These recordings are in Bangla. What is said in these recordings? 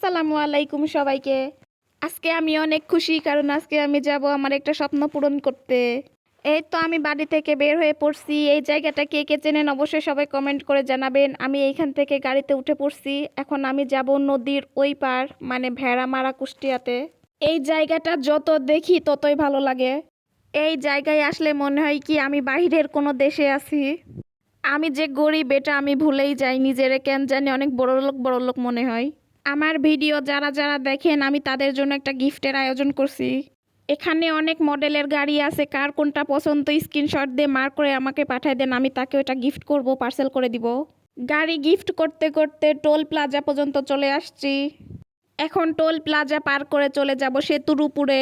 আসসালামু আলাইকুম সবাইকে। আজকে আমি অনেক খুশি কারণ আজকে আমি যাব আমার একটা স্বপ্ন পূরণ করতে। এই তো আমি বাড়ি থেকে বের হয়ে পড়ছি। এই জায়গাটা কে কে চেনেন অবশ্যই সবাই কমেন্ট করে জানাবেন। আমি এইখান থেকে গাড়িতে উঠে পড়ছি। এখন আমি যাব নদীর ওই পার মানে ভেড়ামারা কুষ্টিয়াতে। এই জায়গাটা যত দেখি ততই ভালো লাগে। এই জায়গায় আসলে মনে হয় কি আমি বাহিরের কোনো দেশে আছি। আমি যে গরিব এটা আমি ভুলেই যাই, নিজেরে কেন জানি অনেক বড়লোক মনে হয়। আমার ভিডিও যারা যারা দেখেন আমি তাদের জন্য একটা গিফটের আয়োজন করছি। এখানে অনেক মডেলের গাড়ি আছে, কার কোনটা পছন্দ স্ক্রিনশট দিয়ে মার্ক করে আমাকে পাঠিয়ে দেন, আমি তাকে ওটা গিফট করব, পার্সেল করে দিব। গাড়ি গিফট করতে করতে টোল প্লাজা পর্যন্ত চলে আসছি। এখন টোল প্লাজা পার করে চলে যাব সেতুর উপরে।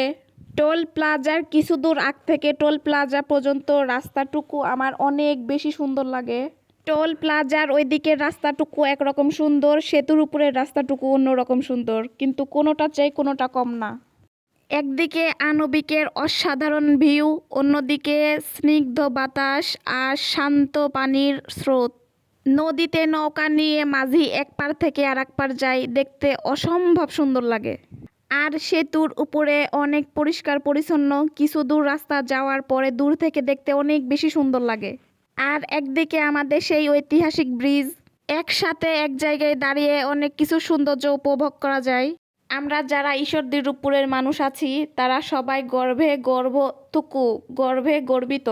টোল প্লাজার কিছু দূর আগ থেকে টোল প্লাজা পর্যন্ত রাস্তাটুকু আমার অনেক বেশি সুন্দর লাগে। টোল প্লাজার ওই দিকের রাস্তাটুকু একরকম সুন্দর, সেতুর উপরের রাস্তাটুকু অন্যরকম সুন্দর, কিন্তু কোনোটা চাই কোনোটা কম না। একদিকে আনবিকের অসাধারণ ভিউ, অন্যদিকে স্নিগ্ধ বাতাস আর শান্ত পানির স্রোত। নদীতে নৌকা নিয়ে মাঝি এক পার থেকে আর এক পার যায়, দেখতে অসম্ভব সুন্দর লাগে। আর সেতুর উপরে অনেক পরিষ্কার পরিচ্ছন্ন, কিছু দূর রাস্তা যাওয়ার পরে দূর থেকে দেখতে অনেক বেশি সুন্দর লাগে। আর একদিকে আমাদের সেই ঐতিহাসিক ব্রিজ, একসাথে এক জায়গায় দাঁড়িয়ে অনেক কিছু সৌন্দর্য উপভোগ করা যায়। আমরা যারা ঈশ্বরদীরূপপুরের মানুষ আছি তারা সবাই গর্বে গর্বিত।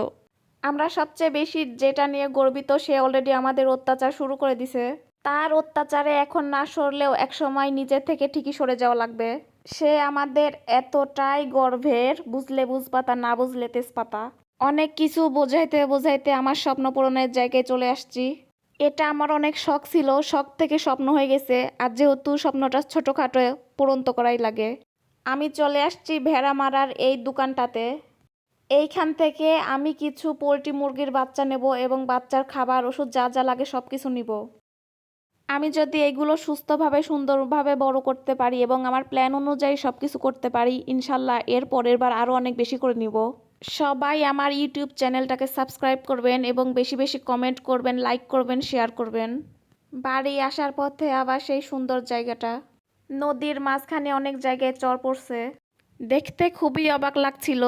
আমরা সবচেয়ে বেশি যেটা নিয়ে গর্বিত, সে অলরেডি আমাদের অত্যাচার শুরু করে দিছে। তার অত্যাচারে এখন না সরলেও একসময় নিজের থেকে ঠিকই সরে যাওয়া লাগবে। সে আমাদের এতটাই গর্বের, বুঝলে বুঝপাতা না বুঝলে তেজপাতা। অনেক কিছু বোঝাইতে বোঝাইতে আমার স্বপ্ন পূরণের জায়গায় চলে আসছি। এটা আমার অনেক শখ ছিল, শখ থেকে স্বপ্ন হয়ে গেছে। আর যেহেতু স্বপ্নটা ছোটোখাটো, পূরণ তো করাই লাগে। আমি চলে আসছি ভেড়ামারার এই দোকানটাতে। এইখান থেকে আমি কিছু পোলট্রি মুরগির বাচ্চা নেব এবং বাচ্চার খাবার ওষুধ যা যা লাগে সব কিছু নিব। আমি যদি এগুলো সুস্থভাবে সুন্দরভাবে বড় করতে পারি এবং আমার প্ল্যান অনুযায়ী সব কিছু করতে পারি, ইনশাল্লাহ এর পরের বার আরও অনেক বেশি করে নিব। সবাই আমার ইউটিউব চ্যানেলটাকে সাবস্ক্রাইব করবেন এবং বেশি বেশি কমেন্ট করবেন, লাইক করবেন, শেয়ার করবেন। বাড়ি আসার পথে আবার সেই সুন্দর জায়গাটা, নদীর মাঝখানে অনেক জায়গায় চর পড়ছে, দেখতে খুবই অবাক লাগছিল।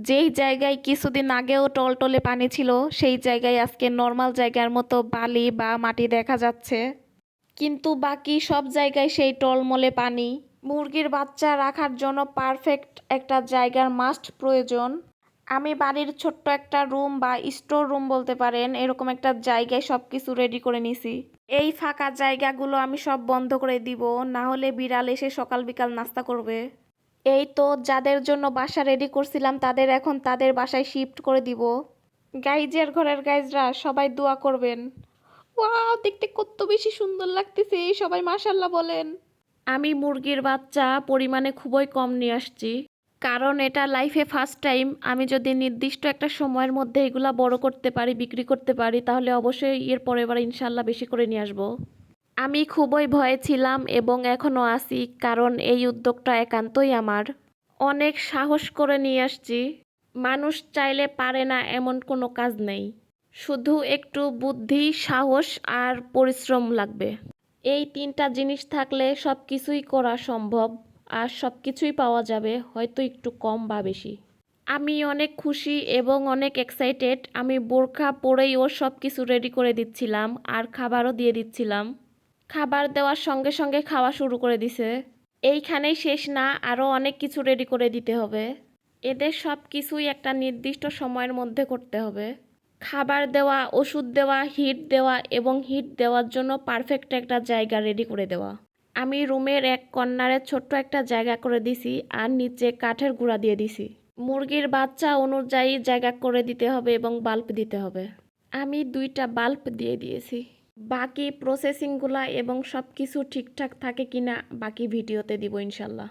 যেই জায়গায় কিছুদিন আগেও টলটলে পানি ছিল, সেই জায়গায় আজকে নর্মাল জায়গার মতো বালি বা মাটি দেখা যাচ্ছে, কিন্তু বাকি সব জায়গায় সেই টলমলে পানি। মুরগির বাচ্চা রাখার জন্য পারফেক্ট একটা জায়গার মাস্ট প্রয়োজন। আমি বাড়ির ছোট্ট একটা রুম বা স্টোর রুম বলতে পারেন, এরকম একটা জায়গায় সব কিছু রেডি করে নিছি। এই ফাঁকা জায়গাগুলো আমি সব বন্ধ করে দিব, না হলে বিড়াল এসে সকাল বিকাল নাস্তা করবে। এই তো যাদের জন্য বাসা রেডি করছিলাম তাদের এখন তাদের বাসায় শিফট করে দিব। গাইজের ঘরের গাইজরা সবাই দোয়া করবেন। ওয়াও, দেখতে কত বেশি সুন্দর লাগতেছে, সবাই মাশাল্লাহ বলেন। আমি মুরগির বাচ্চা পরিমাণে খুবই কম নিয়ে আসছি, কারণ এটা লাইফে ফার্স্ট টাইম। আমি যদি নির্দিষ্ট একটা সময়ের মধ্যে এগুলা বড় করতে পারি, বিক্রি করতে পারি, তাহলে অবশ্যই এর পরের বার ইনশাল্লাহ বেশি করে নিয়ে আসবো। আমি খুবই ভয়ে ছিলাম এবং এখনও আছি, কারণ এই উদ্যোগটা একান্তই আমার। অনেক সাহস করে নিয়ে আসছি। মানুষ চাইলে পারে না এমন কোনো কাজ নেই, শুধু একটু বুদ্ধি, সাহস আর পরিশ্রম লাগবে। এই তিনটা জিনিস থাকলে সব কিছুই করা সম্ভব, আর সব কিছুই পাওয়া যাবে, হয়তো একটু কম বা বেশি। আমি অনেক খুশি এবং অনেক এক্সাইটেড। আমি বোরখা পরেই ওর সব কিছু রেডি করে দিচ্ছিলাম আর খাবারও দিয়ে দিচ্ছিলাম। খাবার দেওয়ার সঙ্গে সঙ্গে খাওয়া শুরু করে দিছে। এইখানেই শেষ না, আরও অনেক কিছু রেডি করে দিতে হবে। এদের সব কিছুই একটা নির্দিষ্ট সময়ের মধ্যে করতে হবে। খাবার দেওয়া, ওষুধ দেওয়া, হিট দেওয়া এবং হিট দেওয়ার জন্য পারফেক্ট একটা জায়গা রেডি করে দেওয়া। আমি রুমের এক কর্নারে ছোট্ট একটা জায়গা করে দিছি আর নিচে কাঠের গুঁড়া দিয়ে দিছি। মুরগির বাচ্চা অনুযায়ী জায়গা করে দিতে হবে এবং বাল্ব দিতে হবে। আমি 2টা বাল্ব দিয়ে দিয়েছি। বাকি প্রসেসিংগুলা এবং সব কিছু ঠিকঠাক থাকে কিনা বাকি ভিডিওতে দিব ইনশাল্লাহ।